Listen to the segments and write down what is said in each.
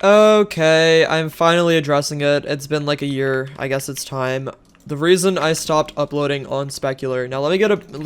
Okay, I'm finally addressing it. It's been like a year. I guess it's time. The reason I stopped uploading on Specular. Now, let me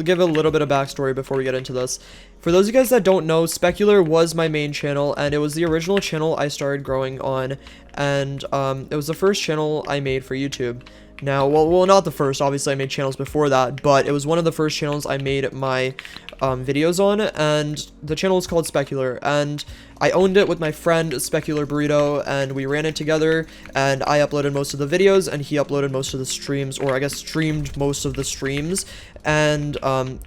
give a little bit of backstory before we get into this. For those of you guys that don't know, Specular was my main channel, and it was the original channel I started growing on, and it was the first channel I made for YouTube. Now, well, not the first. Obviously, I made channels before that, but it was one of the first channels I made my videos on, and the channel is called Specular, and I owned it with my friend Specular Burrito, and we ran it together, and I uploaded most of the videos, and he uploaded most of the streams, or I guess streamed most of the streams, and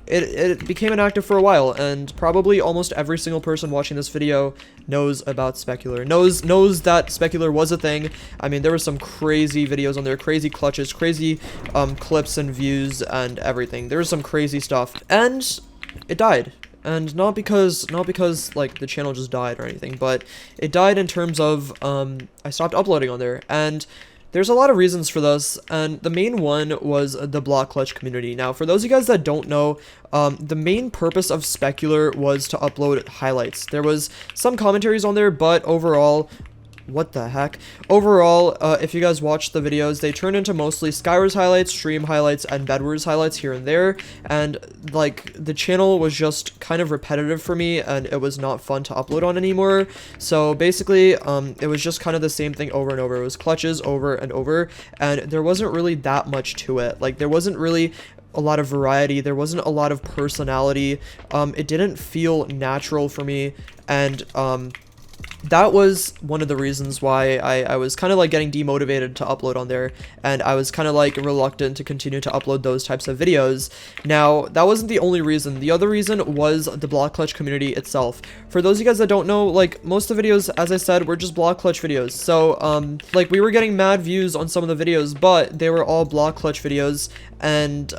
it became inactive for a while, and probably almost every single person watching this video knows about Specular, knows that Specular was a thing. I mean, there were some crazy videos on there, crazy clutches, crazy clips and views and everything. There was some crazy stuff, and it died. And not because like the channel just died or anything, but it died in terms of I stopped uploading on there, and there's a lot of reasons for this, and the main one was the block clutch community. Now, for those of you guys that don't know, the main purpose of Specular was to upload highlights. There was some commentaries on there, but overall, what the heck? Overall, if you guys watch the videos, they turned into mostly Skywars highlights, Stream highlights, and Bedwars highlights here and there, and, like, the channel was just kind of repetitive for me, and it was not fun to upload on anymore. So, basically, it was just kind of the same thing over and over. It was clutches over and over, and there wasn't really that much to it. Like, there wasn't really a lot of variety, there wasn't a lot of personality, it didn't feel natural for me, and, that was one of the reasons why I was kind of like getting demotivated to upload on there, and I was kind of like reluctant to continue to upload those types of videos. Now, that wasn't the only reason. The other reason was the block clutch community itself. For those of you guys that don't know, like, most of the videos, as I said, were just block clutch videos. So, like, we were getting mad views on some of the videos, but they were all block clutch videos, and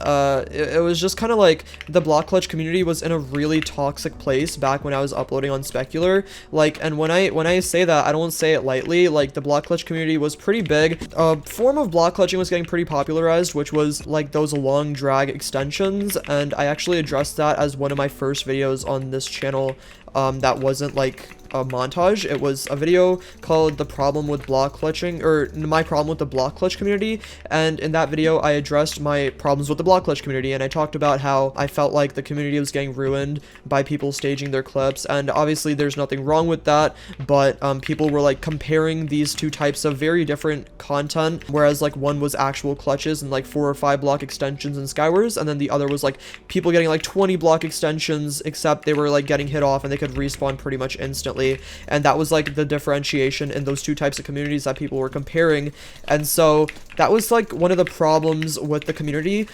it was just kind of like the block clutch community was in a really toxic place back when I was uploading on Specular. Like, and when I say that, I don't say it lightly. Like, the block clutch community was pretty big. A form of block clutching was getting pretty popularized, which was like those long drag extensions, and I actually addressed that as one of my first videos on this channel. That wasn't like a montage. It was a video called The Problem with Block Clutching, or My Problem with the Block Clutch Community, and in that video I addressed my problems with the block clutch community, and I talked about how I felt like the community was getting ruined by people staging their clips, and obviously there's nothing wrong with that, but people were like comparing these two types of very different content, whereas like one was actual clutches and like 4 or 5 block extensions in Skywars, and then the other was like people getting like 20 block extensions, except they were like getting hit off and they could respawn pretty much instantly, and that was like the differentiation in those two types of communities that people were comparing. And so that was like one of the problems with the community.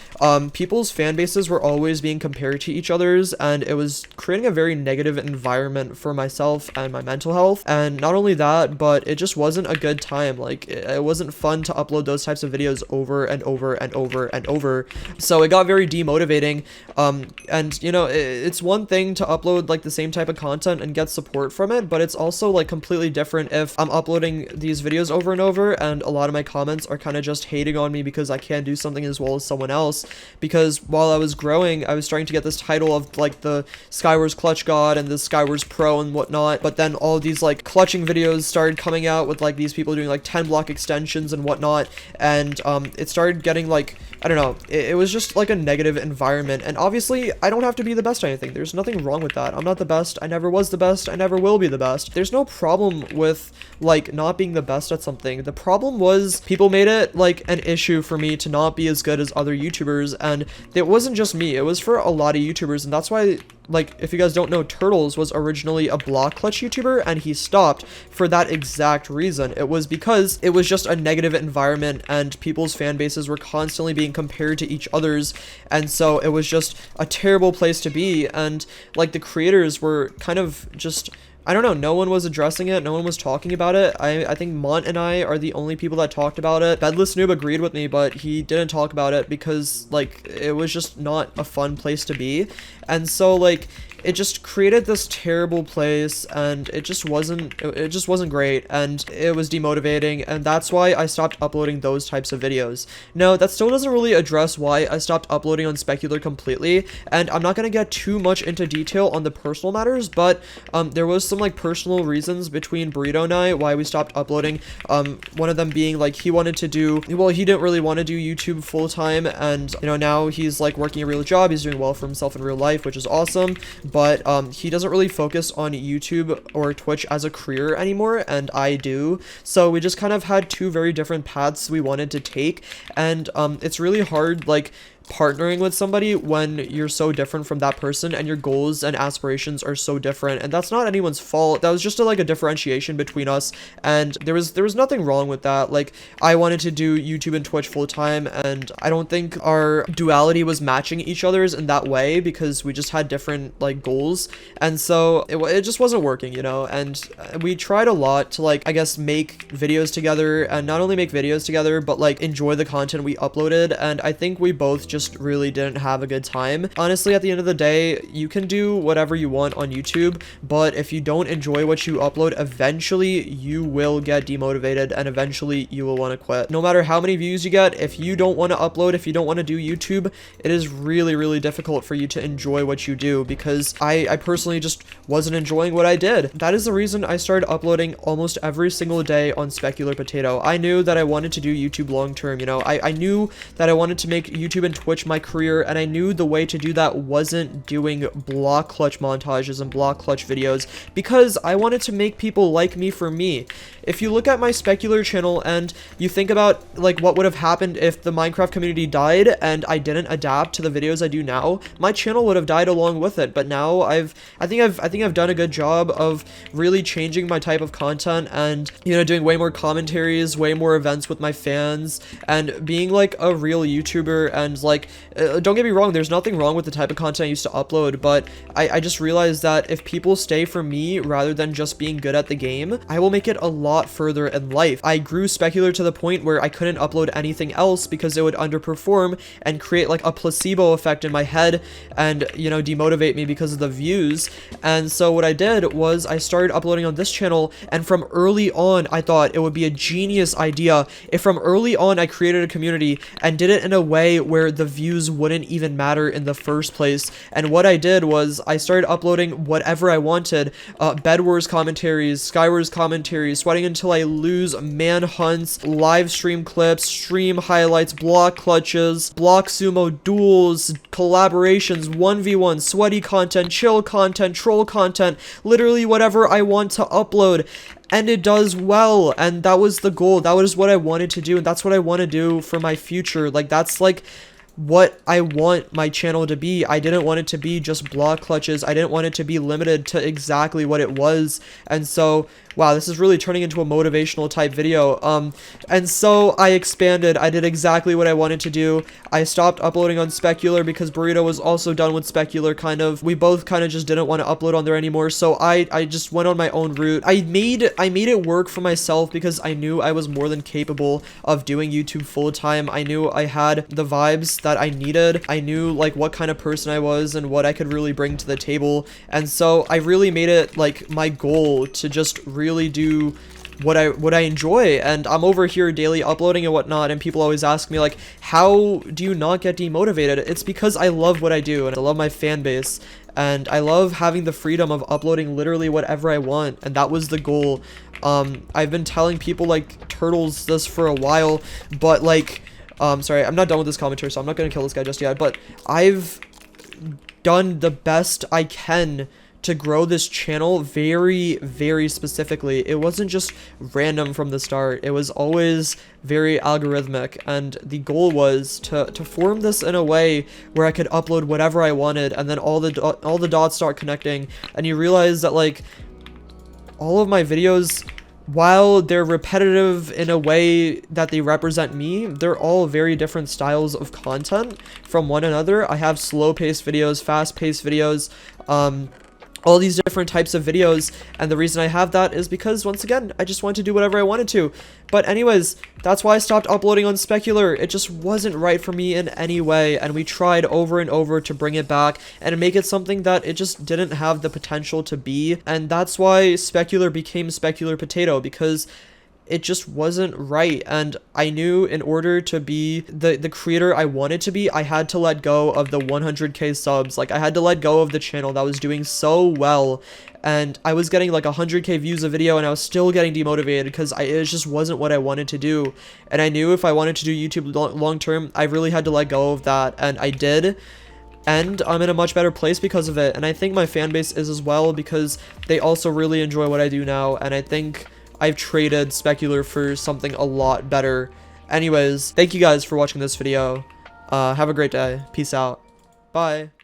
People's fan bases were always being compared to each other's, and it was creating a very negative environment for myself and my mental health. And not only that, but it just wasn't a good time. Like, it wasn't fun to upload those types of videos over and over and over and over, so it got very demotivating. And you know, it's one thing to upload like the same type of content and get support from it, but it's also like completely different if I'm uploading these videos over and over and a lot of my comments are kind of just hating on me because I can't do something as well as someone else. Because while I was growing, I was starting to get this title of like the Skywars Clutch God and the Skywars Pro and whatnot, but then all of these like clutching videos started coming out with like these people doing like 10 block extensions and whatnot, and it started getting like, I don't know, it was just like a negative environment. And obviously I don't have to be the best at anything. There's nothing wrong with that. I'm not the best. I never was the best. I never will be the best. There's no problem with like not being the best at something. The problem was people made it like an issue for me to not be as good as other YouTubers, and it wasn't just me. It was for a lot of YouTubers, and that's why, like, if you guys don't know, Turtles was originally a block clutch YouTuber, and he stopped for that exact reason. It was because it was just a negative environment, and people's fan bases were constantly being compared to each other's, and so it was just a terrible place to be. And like the creators were kind of just, I don't know, no one was addressing it, no one was talking about it. I think Mont and I are the only people that talked about it. Bedless Noob agreed with me, but he didn't talk about it because, like, it was just not a fun place to be. And so, like, it just created this terrible place, and it just wasn't great, and it was demotivating, and that's why I stopped uploading those types of videos. Now, that still doesn't really address why I stopped uploading on Specular completely, and I'm not gonna get too much into detail on the personal matters, but there was some like personal reasons between Burrito and I why we stopped uploading. One of them being like he didn't really want to do YouTube full time, and you know, now he's like working a real job, he's doing well for himself in real life, which is awesome, but he doesn't really focus on YouTube or Twitch as a career anymore, and I do. So we just kind of had two very different paths we wanted to take, and it's really hard like partnering with somebody when you're so different from that person and your goals and aspirations are so different. And that's not anyone's fault. That was just a differentiation between us, and there was nothing wrong with that. Like, I wanted to do YouTube and Twitch full time, and I don't think our duality was matching each other's in that way, because we just had different like goals, and so it just wasn't working, you know. And we tried a lot to like, I guess, make videos together, and not only make videos together but like enjoy the content we uploaded, and I think we both just really didn't have a good time. Honestly, at the end of the day, you can do whatever you want on YouTube, but if you don't enjoy what you upload, eventually you will get demotivated, and eventually you will want to quit. No matter how many views you get, if you don't want to upload, if you don't want to do YouTube, it is really, really difficult for you to enjoy what you do, because I personally just wasn't enjoying what I did. That is the reason I started uploading almost every single day on Specularpotato. I knew that I wanted to do YouTube long term, you know. I knew that I wanted to make YouTube and Twitch my career, and I knew the way to do that wasn't doing block clutch montages and block clutch videos, because I wanted to make people like me for me. If you look at my Specular channel and you think about like what would have happened if the Minecraft community died and I didn't adapt to the videos I do now, my channel would have died along with it. But now I think I've done a good job of really changing my type of content, and you know, doing way more commentaries, way more events with my fans, and being like a real YouTuber. And like, don't get me wrong, there's nothing wrong with the type of content I used to upload, but I just realized that if people stay for me rather than just being good at the game, I will make it a lot further in life. I grew Specular to the point where I couldn't upload anything else because it would underperform and create like a placebo effect in my head, and you know, demotivate me because of the views. And so what I did was I started uploading on this channel, and from early on I thought it would be a genius idea if from early on I created a community and did it in a way where the views wouldn't even matter in the first place. And what I did was I started uploading whatever I wanted, Bed Wars commentaries, Skywars commentaries, sweating until I lose manhunts, live stream clips, stream highlights, block clutches, block sumo duels, collaborations, 1v1, sweaty content, chill content, troll content, literally whatever I want to upload. And it does well, and that was the goal. That was what I wanted to do, and that's what I want to do for my future. Like, that's like what I want my channel to be. I didn't want it to be just block clutches. I didn't want it to be limited to exactly what it was. And so, wow, this is really turning into a motivational type video. And so I expanded. I did exactly what I wanted to do. I stopped uploading on Specular because Burrito was also done with Specular, kind of. We both kind of just didn't want to upload on there anymore. So I just went on my own route. I made it work for myself because I knew I was more than capable of doing YouTube full time. I knew I had the vibes that I needed. I knew like what kind of person I was and what I could really bring to the table. And so I really made it like my goal to just really do what I enjoy. And I'm over here daily uploading and whatnot, and people always ask me like, how do you not get demotivated? It's because I love what I do, and I love my fan base, and I love having the freedom of uploading literally whatever I want, and that was the goal. I've been telling people like Turtles this for a while, but like, sorry, I'm not done with this commentary, so I'm not gonna kill this guy just yet, but I've done the best I can to grow this channel very, very specifically. It wasn't just random from the start. It was always very algorithmic, and the goal was to form this in a way where I could upload whatever I wanted, and then all the dots start connecting, and you realize that like all of my videos, while they're repetitive in a way that they represent me, they're all very different styles of content from one another. I have slow-paced videos, fast-paced videos, all these different types of videos, and the reason I have that is because, once again, I just wanted to do whatever I wanted to. But anyways, that's why I stopped uploading on Specular. It just wasn't right for me in any way, and we tried over and over to bring it back and make it something that it just didn't have the potential to be, and that's why Specular became Specularpotato, because it just wasn't right. And I knew in order to be the creator I wanted to be, I had to let go of the 100k subs. Like, I had to let go of the channel that was doing so well, and I was getting like 100k views a video, and I was still getting demotivated because it just wasn't what I wanted to do. And I knew if I wanted to do YouTube long term, I really had to let go of that, and I did. And I'm in a much better place because of it, and I think my fan base is as well, because they also really enjoy what I do now, and I think I've traded Specular for something a lot better. Anyways, thank you guys for watching this video. Have a great day. Peace out. Bye.